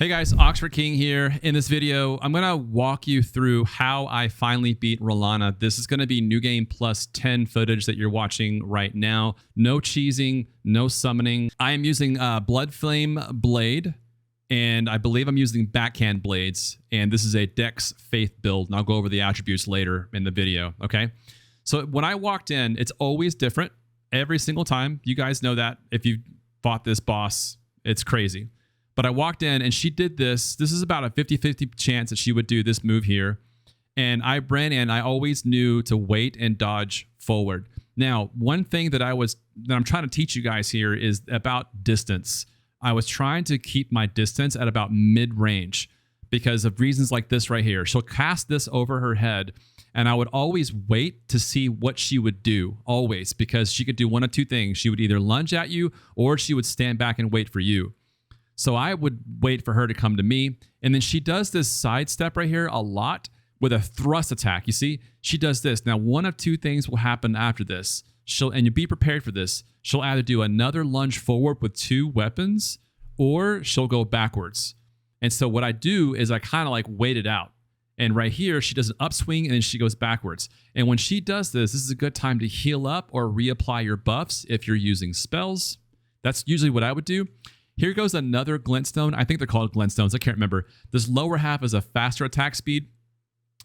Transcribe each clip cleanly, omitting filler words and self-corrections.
Hey guys, Oxford King here. In this video, I'm going to walk you through how I finally beat Rellana. This is going to be New Game Plus 10 footage that you're watching right now. No cheesing, no summoning. I am using Blood Flame Blade, and I believe I'm using Backhand blades, and this is a Dex Faith build, and I'll go over the attributes later in the video, okay? So when I walked in, it's always different every single time. You guys know that. If you've fought this boss, it's crazy. But I walked in and she did this. This is about a 50-50 chance that she would do this move here. And I ran in. I always knew to wait and dodge forward. Now, one thing that I'm trying to teach you guys here is about distance. I was trying to keep my distance at about mid-range because of reasons like this right here. She'll cast this over her head, and I would always wait to see what she would do, always, because she could do one of two things. She would either lunge at you or she would stand back and wait for you. So I would wait for her to come to me. And then she does this side step right here a lot with a thrust attack. You see, she does this. Now, one of two things will happen after this. And you be prepared for this. She'll either do another lunge forward with two weapons, or she'll go backwards. And so what I do is I kind of like wait it out. And right here, she does an upswing and then she goes backwards. And when she does this, this is a good time to heal up or reapply your buffs if you're using spells. That's usually what I would do. Here goes another glintstone. I think they're called glintstones. I can't remember. This lower half is a faster attack speed.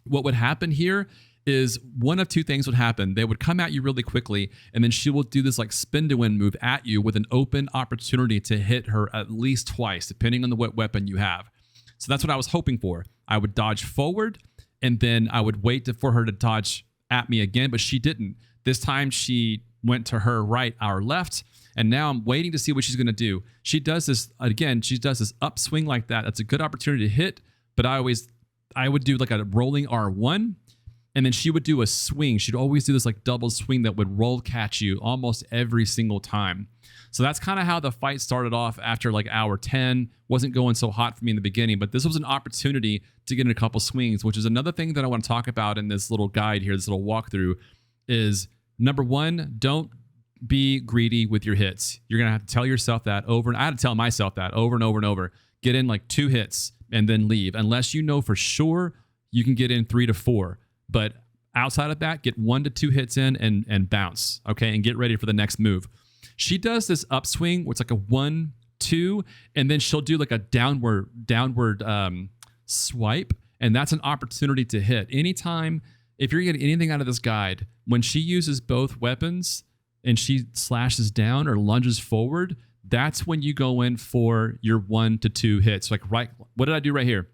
What would happen here is one of two things would happen. They would come at you really quickly, and then she will do this like spin to win move at you with an open opportunity to hit her at least twice, depending on the what weapon you have. So that's what I was hoping for. I would dodge forward, and then I would wait for her to dodge at me again, but she didn't. This time she went to her right, our left, and now I'm waiting to see what she's going to do. She does this, again, she does this upswing like that. That's a good opportunity to hit, but I would do like a rolling R1, and then she would do a swing. She'd always do this like double swing that would roll catch you almost every single time. So that's kind of how the fight started off after like hour 10. Wasn't going so hot for me in the beginning, but this was an opportunity to get in a couple swings, which is another thing that I want to talk about in this little guide here, this little walkthrough, is number one, don't be greedy with your hits. You're going to have to tell yourself that over, and I had to tell myself that over and over and over. Get in like 2 hits and then leave. Unless you know for sure you can get in 3 to 4. But outside of that, get 1 to 2 hits in and bounce, okay? And get ready for the next move. She does this upswing where it's like a 1, 2, and then she'll do like a downward swipe, and that's an opportunity to hit. Anytime, if you're getting anything out of this guide, when she uses both weapons and she slashes down or lunges forward, that's when you go in for your 1 to 2 hits. Like, right, what did I do right here?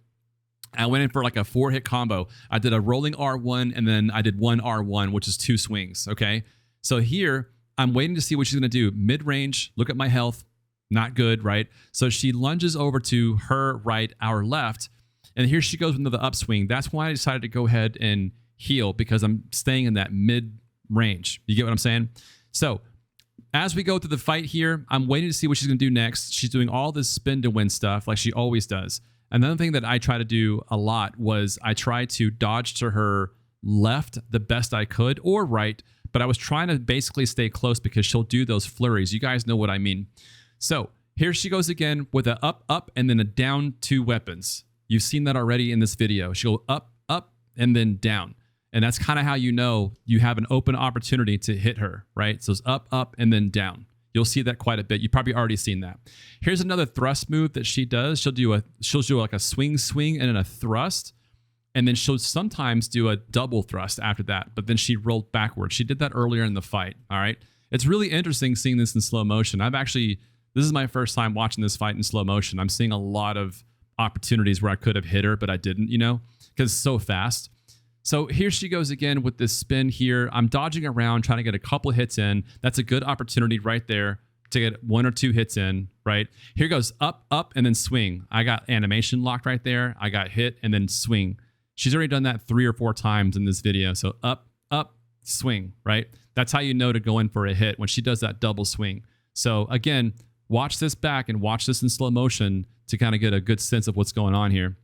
I went in for like a 4-hit combo. I did a rolling R1, and then I did 1 R1, which is 2 swings, okay? So here, I'm waiting to see what she's going to do. Mid-range, look at my health, not good, right? So she lunges over to her right, our left, and here she goes into the upswing. That's why I decided to go ahead and heal, because I'm staying in that mid-range. You get what I'm saying? So as we go through the fight here, I'm waiting to see what she's going to do next. She's doing all this spin to win stuff like she always does. Another thing that I try to do a lot was I try to dodge to her left the best I could, or right, but I was trying to basically stay close because she'll do those flurries. You guys know what I mean. So here she goes again with a up, up, and then a down 2 weapons. You've seen that already in this video. She'll go up, up, and then down. And that's kind of how you know you have an open opportunity to hit her, right? So it's up, up, and then down. You'll see that quite a bit. You've probably already seen that. Here's another thrust move that she does. She'll do like a swing, swing, and then a thrust. And then she'll sometimes do a double thrust after that, but then she rolled backwards. She did that earlier in the fight, all right? It's really interesting seeing this in slow motion. This is my first time watching this fight in slow motion. I'm seeing a lot of opportunities where I could have hit her, but I didn't, because it's so fast. So here she goes again with this spin here. I'm dodging around, trying to get a couple hits in. That's a good opportunity right there to get 1 or 2 hits in, right? Here goes up, up, and then swing. I got animation locked right there. I got hit and then swing. She's already done that 3 or 4 times in this video. So up, up, swing, right? That's how you know to go in for a hit when she does that double swing. So again, watch this back and watch this in slow motion to kind of get a good sense of what's going on here.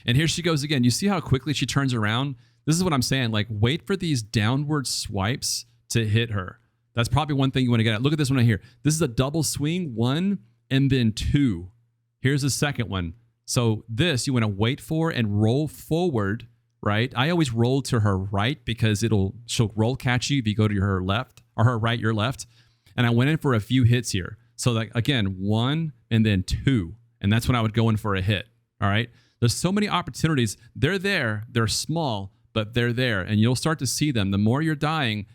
And here she goes again. You see how quickly she turns around? This is what I'm saying. Like, wait for these downward swipes to hit her. That's probably one thing you want to get at. Look at this one right here. This is a double swing, 1 and then 2. Here's the second one. So this you want to wait for and roll forward, right? I always roll to her right because she'll roll catch you if you go to her left, or her right, your left. And I went in for a few hits here. So like again, 1 and then 2. And that's when I would go in for a hit. All right. There's so many opportunities. They're there. They're small, but they're there. And you'll start to see them. The more you're dying,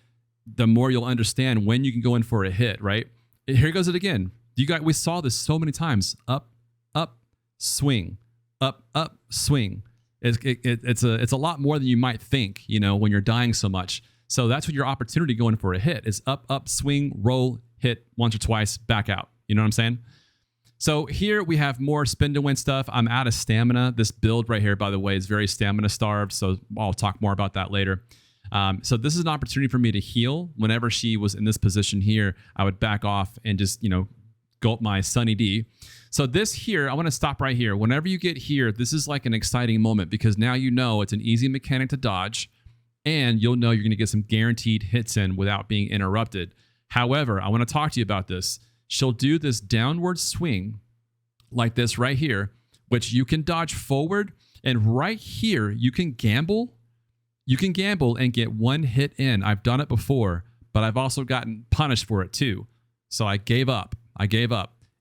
the more you'll understand when you can go in for a hit, right? Here goes it again. We saw this so many times. Up, up, swing, up, swing. It's a lot more than you might think, when you're dying so much. So that's what your opportunity going for a hit is up, swing, roll, hit once or twice, back out. You know what I'm saying? So here we have more spin to win stuff. I'm out of stamina. This build right here, by the way, is very stamina starved. So I'll talk more about that later. So this is an opportunity for me to heal. Whenever she was in this position here, I would back off and just, gulp my Sunny D. So this here, I want to stop right here. Whenever you get here, this is like an exciting moment because now it's an easy mechanic to dodge and you'll know you're going to get some guaranteed hits in without being interrupted. However, I want to talk to you about this. She'll do this downward swing like this right here, which you can dodge forward. And right here, you can gamble. You can gamble and get one hit in. I've done it before, but I've also gotten punished for it too. So I gave up.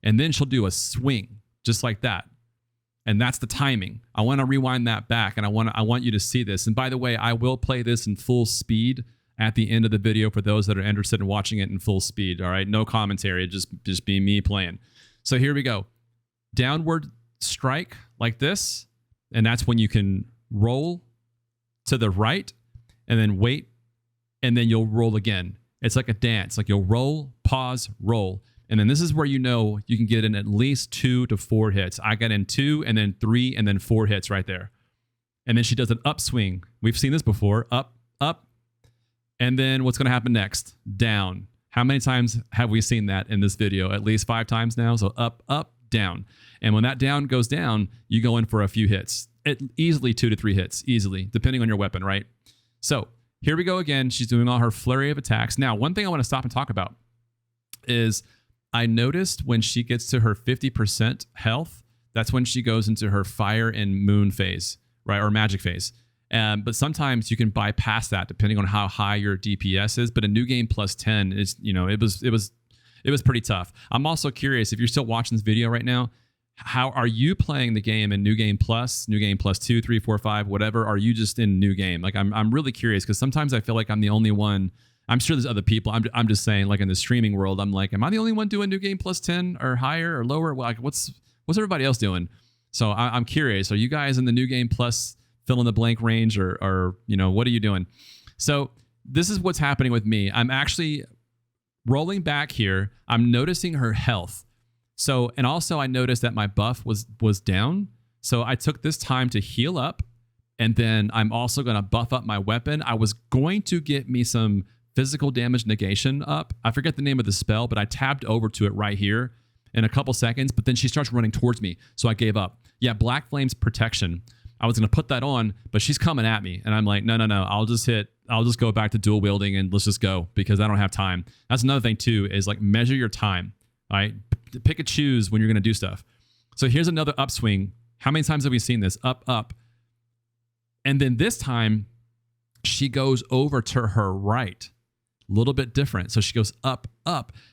And then she'll do a swing just like that. And that's the timing. I want to rewind that back and I want you to see this. And by the way, I will play this in full speed at the end of the video for those that are interested in watching it in full speed. All right. No commentary, just be me playing. So here we go. Downward strike like this. And that's when you can roll to the right and then wait. And then you'll roll again. It's like a dance. Like you'll roll, pause, roll. And then this is where you can get in at least 2 to 4 hits. I got in 2 and then 3 and then 4 hits right there. And then she does an upswing. We've seen this before. Up. And then what's going to happen next? Down. How many times have we seen that in this video? At least 5 times now. So up, down. And when that down goes down, you go in for a few hits. Easily 2 to 3 hits. Easily, depending on your weapon, right? So here we go again. She's doing all her flurry of attacks. Now, one thing I want to stop and talk about is I noticed when she gets to her 50% health, that's when she goes into her fire and moon phase, right? Or magic phase. But sometimes you can bypass that depending on how high your DPS is. But a new game plus 10 is, it was pretty tough. I'm also curious if you're still watching this video right now, how are you playing the game in new game plus 2, 3, 4, 5, whatever? Are you just in new game? Like I'm really curious because sometimes I feel like I'm the only one. I'm sure there's other people. I'm just saying, like in the streaming world, I'm like, am I the only one doing new game plus 10 or higher or lower? Like what's everybody else doing? So I'm curious. Are you guys in the new game plus fill in the blank range or what are you doing? So this is what's happening with me. I'm actually rolling back here. I'm noticing her health. So, and also I noticed that my buff was down. So I took this time to heal up and then I'm also going to buff up my weapon. I was going to get me some physical damage negation up. I forget the name of the spell, but I tabbed over to it right here in a couple seconds, but then she starts running towards me. So I gave up. Yeah, Black Flame's protection. I was going to put that on, but she's coming at me. And I'm like, no. I'll just go back to dual wielding and let's just go because I don't have time. That's another thing too, is like measure your time, all right? Pick and choose when you're going to do stuff. So here's another upswing. How many times have we seen this? Up. And then this time she goes over to her right. A little bit different. So she goes up.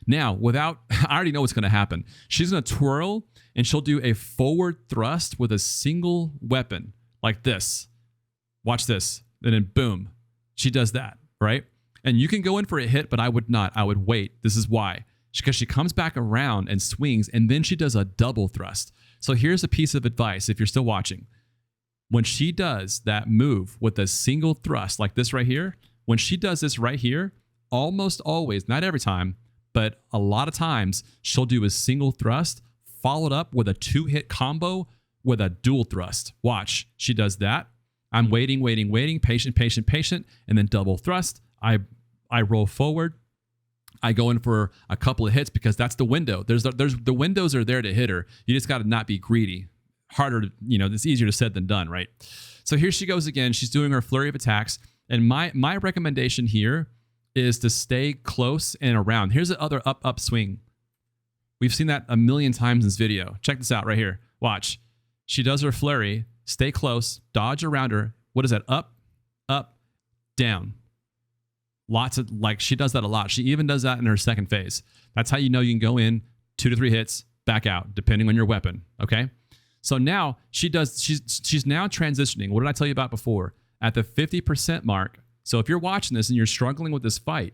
Now, I already know what's going to happen. She's going to twirl and she'll do a forward thrust with a single weapon like this. Watch this. And then boom, she does that, right? And you can go in for a hit, but I would not. I would wait. This is why. Because she comes back around and swings and then she does a double thrust. So here's a piece of advice if you're still watching. When she does that move with a single thrust like this right here, when she does this right here, almost always, not every time, but a lot of times, she'll do a single thrust followed up with a 2-hit combo with a dual thrust. Watch, she does that. I'm waiting, patient, and then double thrust. I roll forward. I go in for a couple of hits because that's the window. The windows are there to hit her. You just got to not be greedy. Harder, it's easier to said than done, right? So here she goes again. She's doing her flurry of attacks. And my recommendation here is to stay close and around. Here's the other up swing. We've seen that a million times in this video. Check this out right here. Watch. She does her flurry, stay close, dodge around her. What is that? Up, up, down. Lots of, like, she does that a lot. She even does that in her second phase. That's how you know you can go in 2 to 3 hits, back out, depending on your weapon. Okay. So now she's now transitioning. What did I tell you about before? At the 50% mark. So if you're watching this and you're struggling with this fight,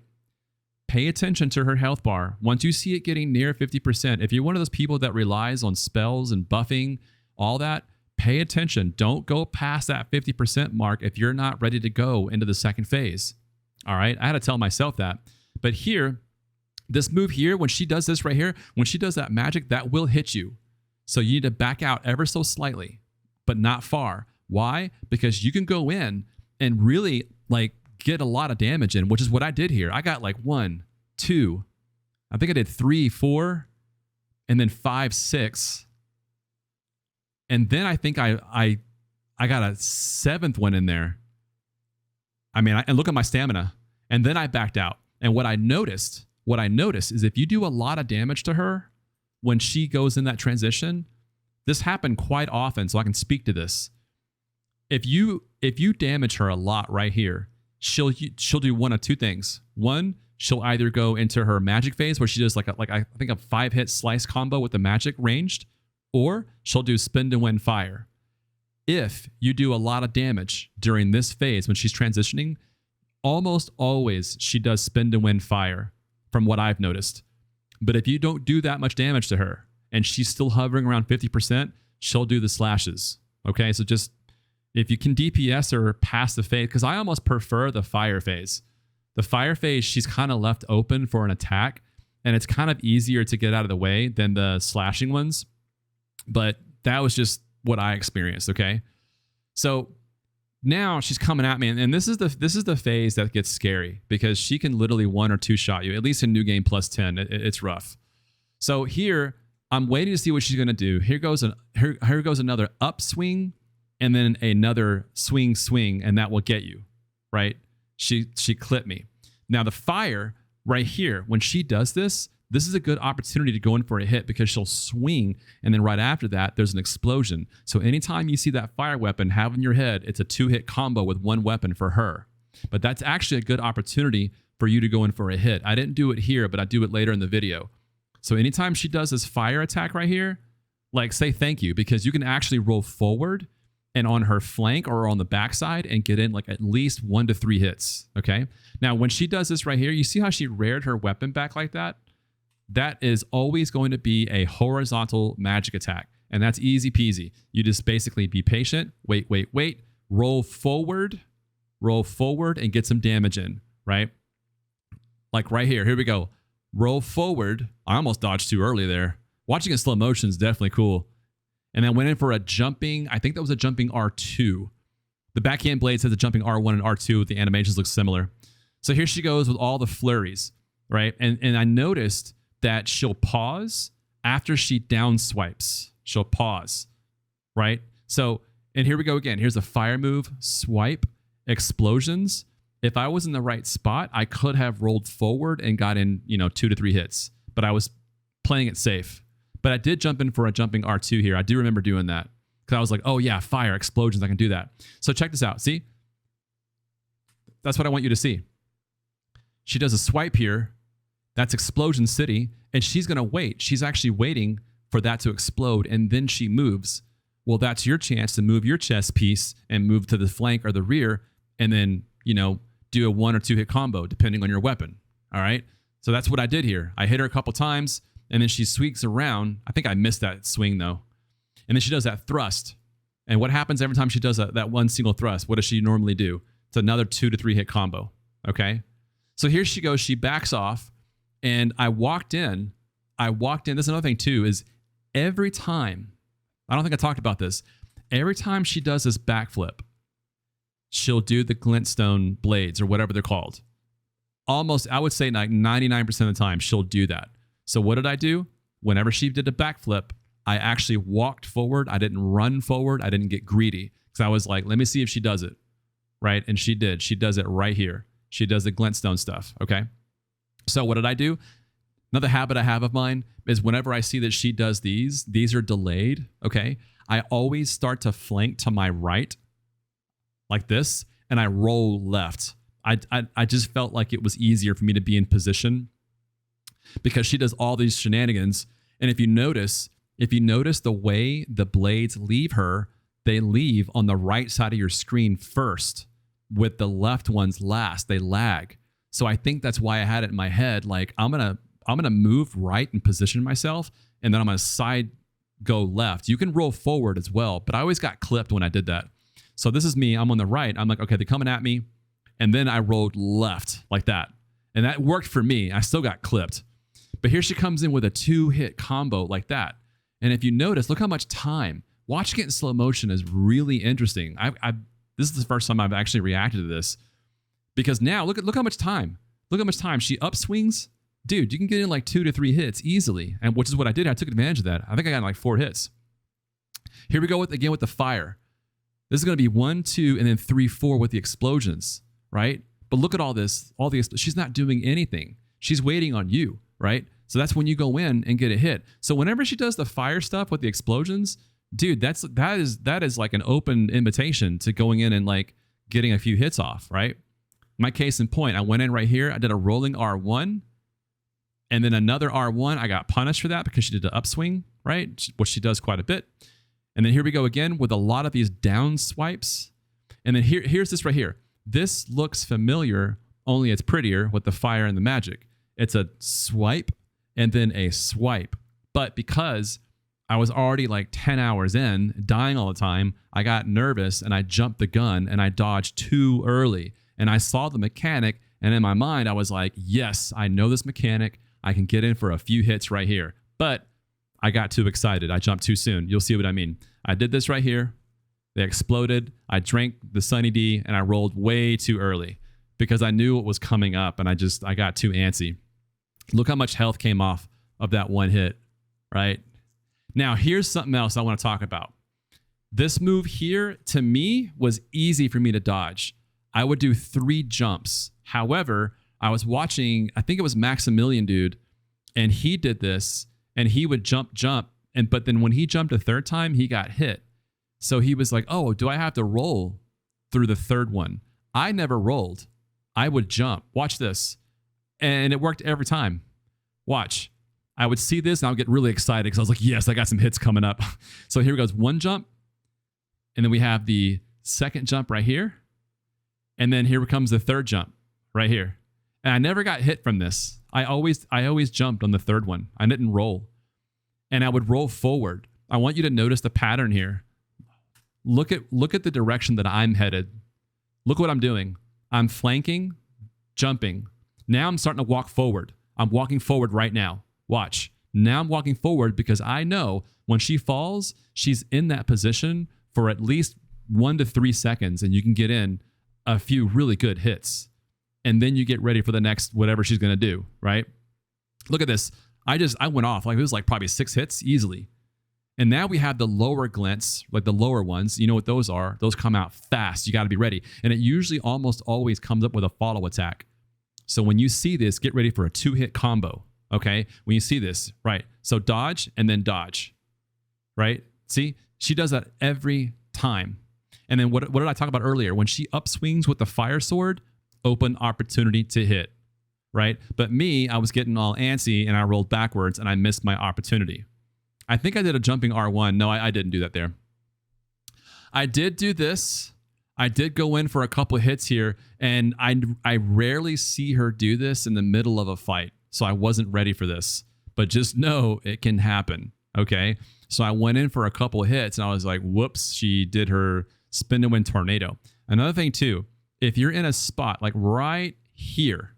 pay attention to her health bar. Once you see it getting near 50%, if you're one of those people that relies on spells and buffing, all that, pay attention. Don't go past that 50% mark if you're not ready to go into the second phase. All right. I had to tell myself that. But here, this move here, when she does this right here, when she does that magic, that will hit you. So you need to back out ever so slightly, but not far. Why? Because you can go in and really like get a lot of damage in, which is what I did here. I got like 1, 2, I think I did 3, 4, and then 5, 6. And then I think I got a 7th one in there. I mean, and look at my stamina. And then I backed out. And what I noticed is if you do a lot of damage to her when she goes in that transition, this happened quite often, so I can speak to this. If you damage her a lot right here, she'll do one of two things. One, she'll either go into her magic phase where she does like I think a 5-hit slice combo with the magic ranged, or she'll do spin to win fire. If you do a lot of damage during this phase when she's transitioning, almost always she does spin to win fire, from what I've noticed. But if you don't do that much damage to her and she's still hovering around 50%, she'll do the slashes. Okay, so just if you can DPS her past the phase, because I almost prefer the fire phase. The fire phase, she's kind of left open for an attack, and it's kind of easier to get out of the way than the slashing ones. But that was just what I experienced, okay? So now she's coming at me, and this is the phase that gets scary because she can literally 1 or 2 shot you, at least in New Game plus 10. It's rough. So here, I'm waiting to see what she's going to do. Here goes another upswing, and then another swing, and that will get you, right? She clipped me. Now the fire right here, when she does this is a good opportunity to go in for a hit because she'll swing, and then right after that, there's an explosion. So anytime you see that fire weapon have in your head, it's a 2-hit combo with 1 weapon for her. But that's actually a good opportunity for you to go in for a hit. I didn't do it here, but I do it later in the video. So anytime she does this fire attack right here, like say thank you, because you can actually roll forward and on her flank or on the backside and get in like at least 1 to 3 hits, okay? Now, when she does this right here, you see how she reared her weapon back like that? That is always going to be a horizontal magic attack, and that's easy peasy. You just basically be patient, wait, roll forward, and get some damage in, right? Like right here we go. Roll forward. I almost dodged too early there. Watching in slow motion is definitely cool. And then went in for a jumping, I think that was a jumping R2. The backhand blade says a jumping R1 and R2. The animations look similar. So here she goes with all the flurries, right? And I noticed that she'll pause after she down swipes. She'll pause, right? So, and here we go again. Here's a fire move, swipe, explosions. If I was in the right spot, I could have rolled forward and got in, 2 to 3 hits, but I was playing it safe. But I did jump in for a jumping R2 here. I do remember doing that because I was like, oh yeah, fire, explosions, I can do that. So check this out. See? That's what I want you to see. She does a swipe here. That's Explosion City, and she's going to wait. She's actually waiting for that to explode, and then she moves. Well, that's your chance to move your chess piece and move to the flank or the rear, and then, do a 1 or 2 hit combo, depending on your weapon. All right? So that's what I did here. I hit her a couple times, and then she sweeps around. I think I missed that swing, though. And then she does that thrust. And what happens every time she does that one single thrust? What does she normally do? It's another 2 to 3 hit combo. Okay? So here she goes. She backs off. And I walked in. This is another thing too, is every time, I don't think I talked about this, every time she does this backflip, she'll do the glintstone blades or whatever they're called. Almost, I would say like 99% of the time, she'll do that. So what did I do? Whenever she did a backflip, I actually walked forward. I didn't run forward. I didn't get greedy because I was like, let me see if she does it. Right? And she did. She does it right here. She does the glintstone stuff. Okay? So what did I do? Another habit I have of mine is whenever I see that she does these are delayed, okay? I always start to flank to my right like this, and I roll left. I just felt like it was easier for me to be in position because she does all these shenanigans. And if you notice the way the blades leave her, they leave on the right side of your screen first, with the left ones last. They lag. So I think that's why I had it in my head, like I'm gonna move right and position myself, and then I'm gonna side go left. You can roll forward as well, but I always got clipped when I did that. So this is me. I'm on the right. I'm like, okay, they're coming at me. And then I rolled left like that. And that worked for me. I still got clipped. But here she comes in with a 2-hit combo like that. And if you notice, look how much time. Watching it in slow motion is really interesting. This is the first time I've actually reacted to this. Because now, look how much time. Look how much time. She upswings. Dude, you can get in like 2 to 3 hits easily. And which is what I did. I took advantage of that. I think I got like 4 hits. Here we go again with the fire. This is going to be 1, 2, and then 3, 4 with the explosions, right? But look at all this. She's not doing anything. She's waiting on you, right? So that's when you go in and get a hit. So whenever she does the fire stuff with the explosions, dude, that is like an open invitation to going in and like getting a few hits off, right? My case in point, I went in right here. I did a rolling R1, and then another R1. I got punished for that because she did an upswing, right? Which she does quite a bit. And then here we go again with a lot of these down swipes. And then here's this right here. This looks familiar, only it's prettier with the fire and the magic. It's a swipe and then a swipe. But because I was already like 10 hours in, dying all the time, I got nervous and I jumped the gun and I dodged too early. And I saw the mechanic, and in my mind, I was like, yes, I know this mechanic. I can get in for a few hits right here. But I got too excited. I jumped too soon. You'll see what I mean. I did this right here. They exploded. I drank the Sunny D, and I rolled way too early because I knew what was coming up, and I got too antsy. Look how much health came off of that one hit, right? Now, here's something else I want to talk about. This move here, to me, was easy for me to dodge. I would do 3 jumps. However, I was watching, I think it was Maximilian dude, and he did this, and he would jump, but then when he jumped a 3rd time, he got hit. So he was like, oh, do I have to roll through the 3rd one? I never rolled. I would jump. Watch this. And it worked every time. Watch. I would see this and I would get really excited because I was like, yes, I got some hits coming up. So here goes 1 jump. And then we have the 2nd jump right here. And then here comes the 3rd jump right here. And I never got hit from this. I always jumped on the 3rd one. I didn't roll. And I would roll forward. I want you to notice the pattern here. Look at the direction that I'm headed. Look what I'm doing. I'm flanking, jumping. Now I'm starting to walk forward. I'm walking forward right now. Watch. Now I'm walking forward because I know when she falls, she's in that position for at least 1 to 3 seconds, and you can get in a few really good hits. And then you get ready for the next whatever she's going to do, right? Look at this. I went off. Like it was like probably 6 hits easily. And now we have the lower glints, like the lower ones. You know what those are? Those come out fast. You got to be ready. And it usually almost always comes up with a follow attack. So when you see this, get ready for a 2-hit combo, okay? When you see this, right? So dodge and then dodge, right? See? She does that every time. And then what did I talk about earlier? When she upswings with the fire sword, open opportunity to hit, right? But me, I was getting all antsy and I rolled backwards and I missed my opportunity. I think I did a jumping R1. No, I didn't do that there. I did do this. I did go in for a couple of hits here, and I rarely see her do this in the middle of a fight, so I wasn't ready for this. But just know it can happen, okay? So I went in for a couple of hits, and I was like, whoops, she did her spin to win tornado. Another thing, too, if you're in a spot like right here,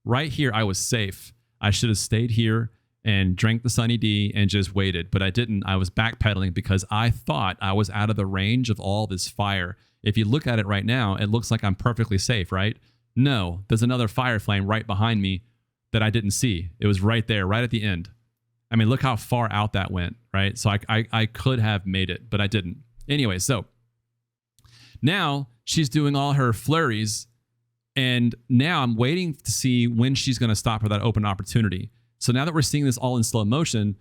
I was safe. I should have stayed here and drank the Sunny D and just waited, but I didn't. I was backpedaling because I thought I was out of the range of all this fire. If you look at it right now, it looks like I'm perfectly safe, right? No, there's another fire flame right behind me that I didn't see. It was right there, right at the end. I mean, look how far out that went, right? So I could have made it, but I didn't. Anyway, so now she's doing all her flurries, and now I'm waiting to see when she's going to stop for that open opportunity. So now that we're seeing this all in slow motion,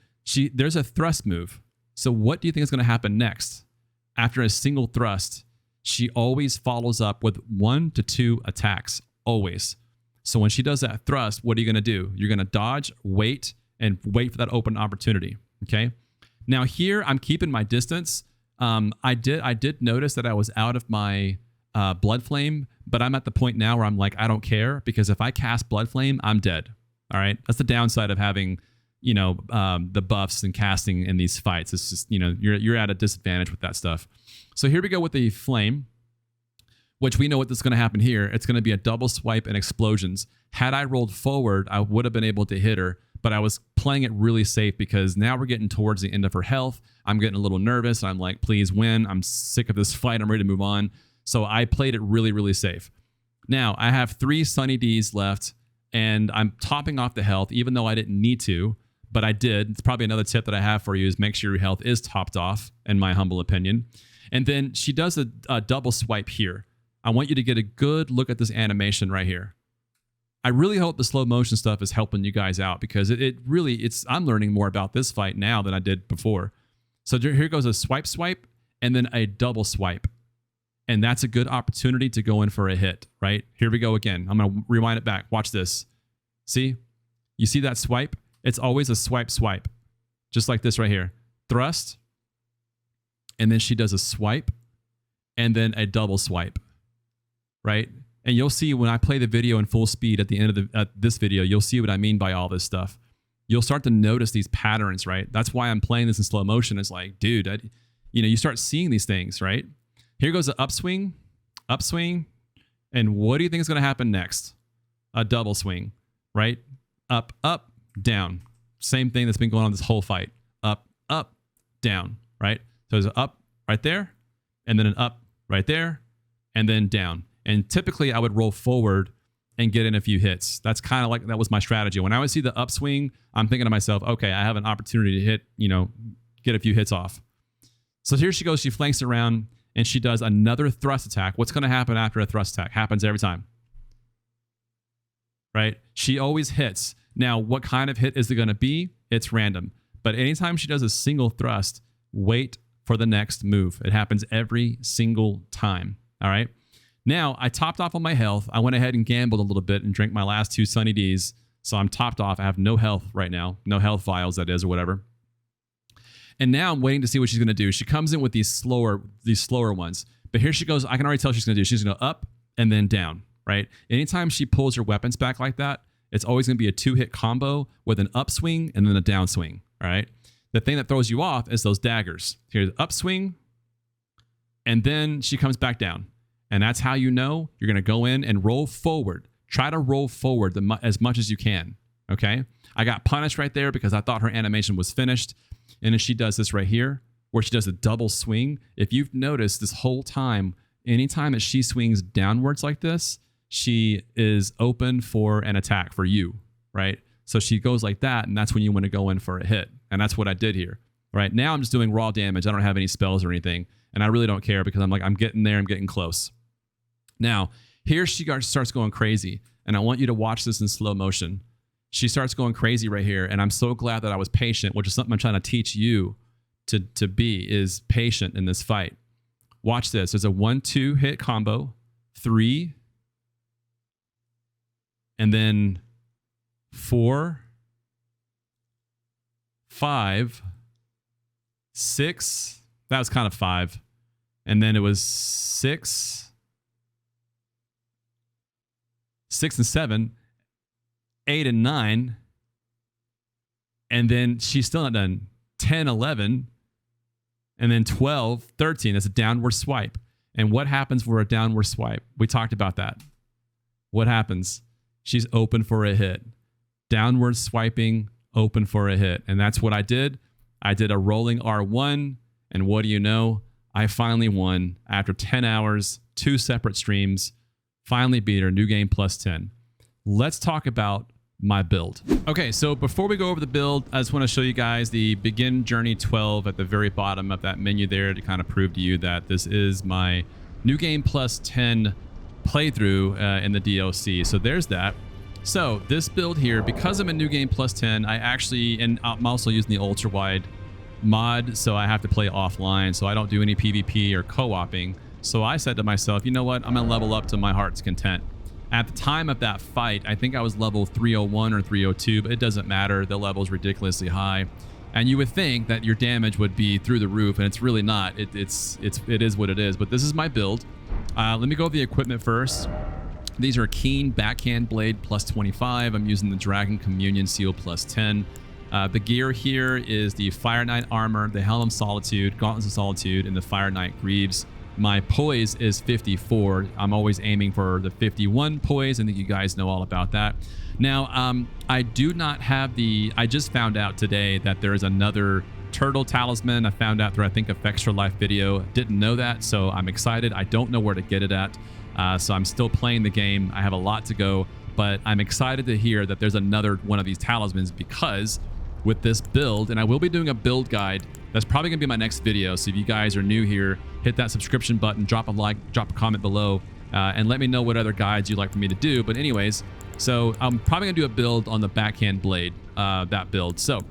there's a thrust move. So what do you think is going to happen next? After a single thrust, she always follows up with 1 to 2 attacks, always. So when she does that thrust, what are you going to do? You're going to dodge, wait, and wait for that open opportunity, okay? Now here, I'm keeping my distance. I did notice that I was out of my Blood Flame, but I'm at the point now where I'm like, I don't care, because if I cast Blood Flame, I'm dead, all right? That's the downside of having, you know, the buffs and casting in these fights. It's just, you know, you're at a disadvantage with that stuff. So here we go with the Flame, which we know what is going to happen here. It's going to be a double swipe and explosions. Had I rolled forward, I would have been able to hit her, but I was playing it really safe because now we're getting towards the end of her health. I'm getting a little nervous. I'm like, please win. I'm sick of this fight. I'm ready to move on. So I played it really, really safe. Now I have 3 Sunny Ds left and I'm topping off the health, even though I didn't need to, but I did. It's probably another tip that I have for you is make sure your health is topped off, in my humble opinion. And then she does a double swipe here. I want you to get a good look at this animation right here. I really hope the slow motion stuff is helping you guys out because I'm learning more about this fight now than I did before. So here goes a swipe, and then a double swipe. And that's a good opportunity to go in for a hit, right? Here we go again. I'm going to rewind it back. Watch this. See? You see that swipe? It's always a swipe, just like this right here. Thrust, and then she does a swipe, and then a double swipe, right? And you'll see when I play the video in full speed at the end of this video, you'll see what I mean by all this stuff. You'll start to notice these patterns, right? That's why I'm playing this in slow motion. It's like, dude, you start seeing these things, right? Here goes the upswing, and what do you think is going to happen next? A double swing, right? Up, down. Same thing that's been going on this whole fight. Up, down, right? So there's an up right there, and then an up right there, and then down. And typically I would roll forward and get in a few hits. That's kind of like, that was my strategy. When I would see the upswing, I'm thinking to myself, okay, I have an opportunity to hit, get a few hits off. So here she goes, she flanks around and she does another thrust attack. What's going to happen after a thrust attack? Happens every time, right? She always hits. Now, what kind of hit is it going to be? It's random. But anytime she does a single thrust, wait for the next move. It happens every single time, all right? Now, I topped off on my health. I went ahead and gambled a little bit and drank my last 2 Sunny Ds. So I'm topped off. I have no health right now. No health vials, that is, or whatever. And now I'm waiting to see what she's going to do. She comes in with these slower ones. But here she goes. I can already tell what she's going to do. She's going to go up and then down, right? Anytime she pulls her weapons back like that, it's always going to be a 2-hit combo with an upswing and then a downswing, all right? The thing that throws you off is those daggers. Here's upswing, and then she comes back down. And that's how you know you're going to go in and roll forward. Try to roll forward as much as you can, okay? I got punished right there because I thought her animation was finished. And then she does this right here where she does a double swing. If you've noticed this whole time, anytime that she swings downwards like this, she is open for an attack for you, right? So she goes like that, and that's when you want to go in for a hit. And that's what I did here, right? Now I'm just doing raw damage. I don't have any spells or anything. And I really don't care because I'm getting there. I'm getting close. Now, here she starts going crazy, and I want you to watch this in slow motion. She starts going crazy right here, and I'm so glad that I was patient, which is something I'm trying to teach you to be, is patient in this fight. Watch this. There's a 1-2 hit combo, 3, and then 4, 5, 6. That was kind of 5. And then it was 6 and 7, 8 and 9, and then she's still not done. 10, 11, and then 12, 13. That's a downward swipe. And what happens for a downward swipe? We talked about that. What happens? She's open for a hit. Downward swiping, open for a hit. And that's what I did. I did a rolling R1, and what do you know? I finally won after 10 hours, 2 separate streams. Finally beat her, new game plus 10. Let's talk about my build. Okay, so before we go over the build, I just want to show you guys the begin journey 12 at the very bottom of that menu there to kind of prove to you that this is my new game plus 10 playthrough in the DLC. So there's that. So this build here, because I'm a new game plus 10, I actually, and I'm also using the ultra wide mod, so I have to play offline, so I don't do any PvP or co-oping. So I said to myself, you know what, I'm gonna level up to my heart's content. At the time of that fight, I think I was level 301 or 302, but it doesn't matter. The level is ridiculously high. And you would think that your damage would be through the roof, and it's really not. It is what it is. But this is my build. Let me go over the equipment first. These are Keen Backhand Blade plus 25. I'm using the Dragon Communion Seal plus 10. The gear here is the Fire Knight armor, the Helm of Solitude, Gauntlets of Solitude, and the Fire Knight Greaves. My poise is 54. I'm always aiming for the 51 poise. I think you guys know all about that. Now, I do not have the... I just found out today that there is another turtle talisman. I found out through, I think, a Extra Life video. Didn't know that, so I'm excited. I don't know where to get it at. So I'm still playing the game. I have a lot to go, but I'm excited to hear that there's another one of these talismans, because with this build, and I will be doing a build guide. That's probably gonna be my next video. So if you guys are new here, hit that subscription button, drop a like, drop a comment below, and let me know what other guides you'd like for me to do. But anyways, so I'm probably gonna do a build on the Backhand Blade, that build. So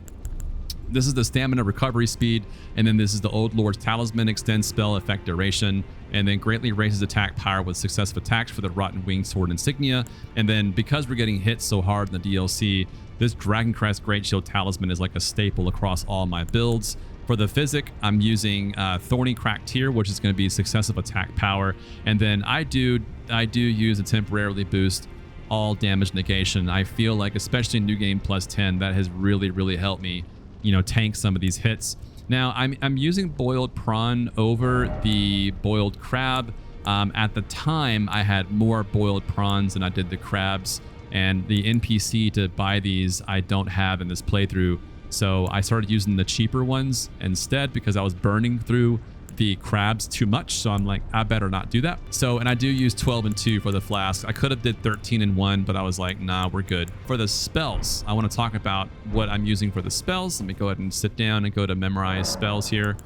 this is the stamina recovery speed, and then this is the Old Lord's Talisman, extends spell effect duration, and then greatly raises attack power with successive attacks for the Rotten Winged Sword insignia. And then because we're getting hit so hard in the DLC, this Dragon Crest Great Shield Talisman is like a staple across all my builds. For the physic, I'm using Thorny Crack Tier, which is going to be successive attack power, and then I do use a temporarily boost all damage negation. I feel like, especially in New Game Plus 10, that has really helped me, you know, tank some of these hits. Now I'm using boiled prawn over the boiled crab. At the time, I had more boiled prawns than I did the crabs, and the NPC to buy these I don't have in this playthrough. So I started using the cheaper ones instead, because I was burning through the crabs too much. So I'm like, I better not do that. So, and I do use 12 and 2 for the flask. I could have did 13 and 1, but I was like, nah, we're good. For the spells, I want to talk about what I'm using for the spells. Let me go ahead and sit down and go to memorize spells here.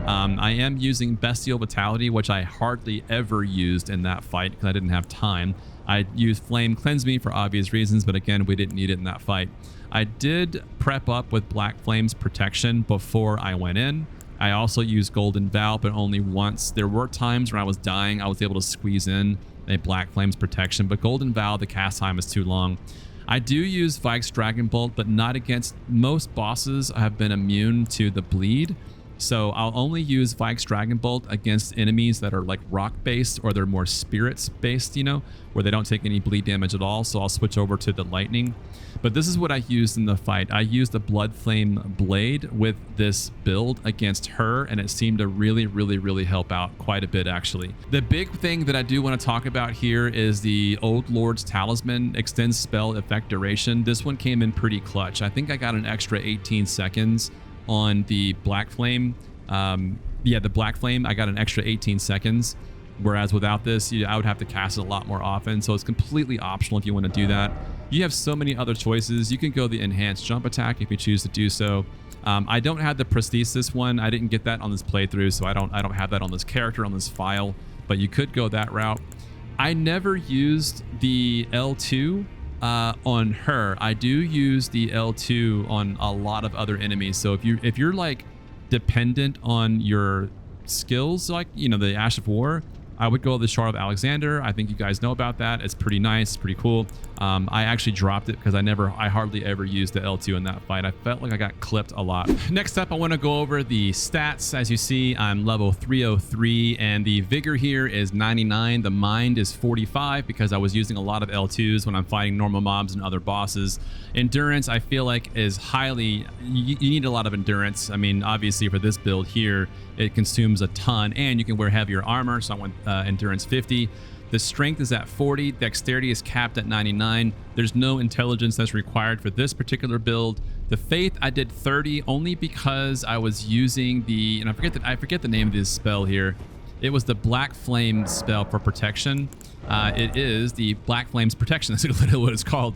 I am using Bestial Vitality, which I hardly ever used in that fight because I didn't have time. I used Flame Cleanse Me for obvious reasons, but again, we didn't need it in that fight. I did prep up with Black Flame's protection before I went in. I also used Golden Vow, but only once. There were times when I was dying, I was able to squeeze in a Black Flame's protection, but Golden Vow, the cast time is too long. I do use Vike's Dragon Bolt, but not against most bosses. I have been immune to the bleed. So I'll only use Vike's Dragon Bolt against enemies that are like rock-based, or they're more spirits-based, you know, where they don't take any bleed damage at all. So I'll switch over to the lightning. But this is what I used in the fight. I used the Blood Flame Blade with this build against her, and it seemed to really help out quite a bit, actually. The big thing that I do want to talk about here is the Old Lord's Talisman, extends spell effect duration. This one came in pretty clutch. I think I got an extra 18 seconds on the Black Flame. Yeah, the Black Flame, I got an extra 18 seconds. Whereas without this, I would have to cast it a lot more often. So it's completely optional if you want to do that. You have so many other choices. You can go the enhanced jump attack if you choose to do so. I don't have the prosthesis one. I didn't get that on this playthrough, so I don't have that on this character, on this file. But you could go that route. I never used the L2 on her. I do use the L2 on a lot of other enemies. So if you're like dependent on your skills, like, you know, the Ash of War, I would go the Shard of Alexander. I think you guys know about that. It's pretty nice, pretty cool. I actually dropped it because I hardly ever used the L2 in that fight. I felt like I got clipped a lot. Next up, I want to go over the stats. As you see, I'm level 303, and the vigor here is 99. The mind is 45 because I was using a lot of L2s when I'm fighting normal mobs and other bosses. Endurance, I feel like, is highly... You need a lot of endurance. I mean, obviously for this build here, it consumes a ton, and you can wear heavier armor, so I want endurance 50. The strength is at 40. Dexterity is capped at 99. There's no intelligence that's required for this particular build. The faith, I did 30 only because I was using the, and I forget the name of this spell here. It was the Black Flame spell for protection. It is the Black Flame's protection. That's literally what it's called.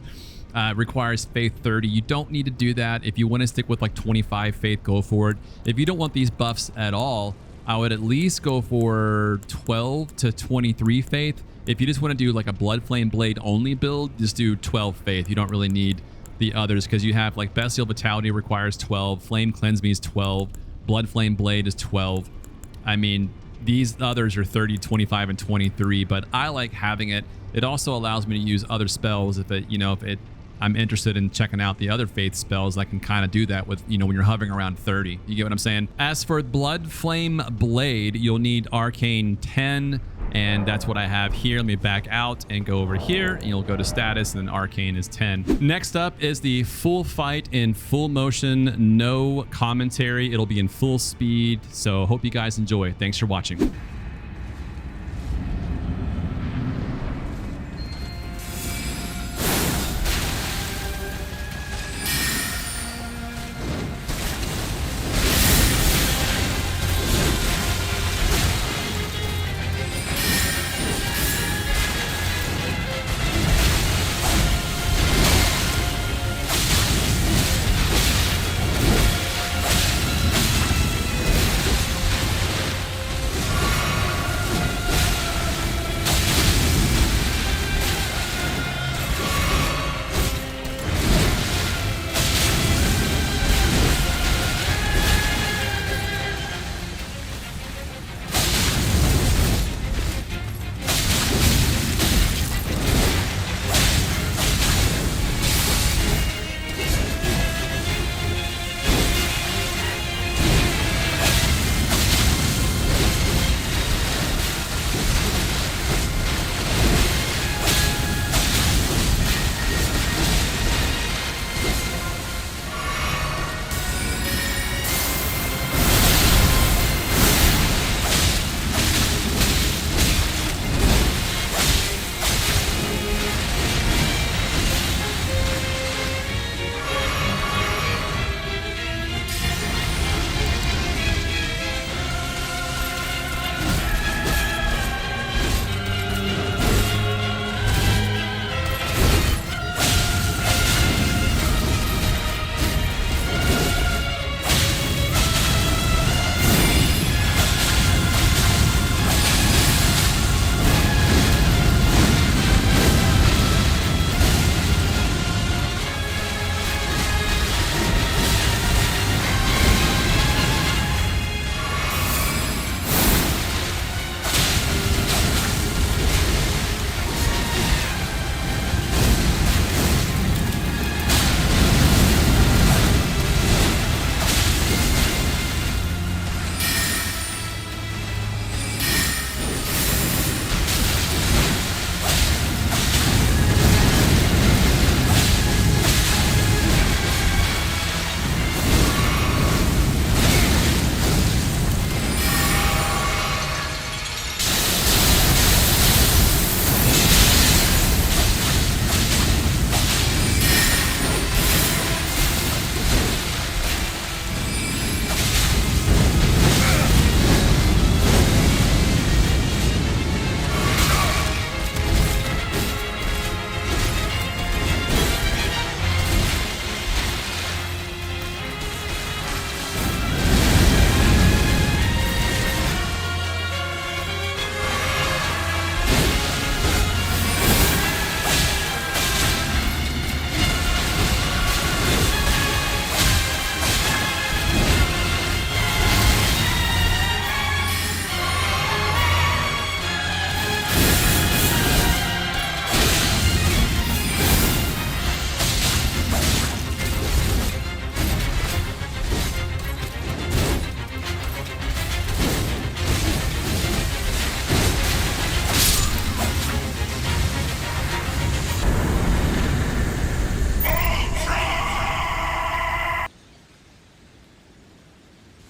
Requires faith 30. You don't need to do that. If you want to stick with like 25 faith, go for it. If you don't want these buffs at all, I would at least go for 12 to 23 faith. If you just want to do like a blood flame blade only build, just do 12 faith. You don't really need the others because you have like bestial vitality requires 12, flame cleanse me is 12, blood flame blade is 12. I mean, these others are 30, 25, and 23, but I like having it. It also allows me to use other spells if it, I'm interested in checking out the other faith spells. I can kind of do that with, when you're hovering around 30. You get what I'm saying? As for blood flame blade, you'll need arcane 10, and that's what I have here. Let me back out and go over here, and you'll go to status, and then arcane is 10. Next up is the full fight in full motion, no commentary. It'll be in full speed, so hope you guys enjoy. Thanks for watching.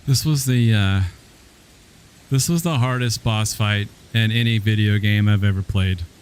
This was the hardest boss fight in any video game I've ever played.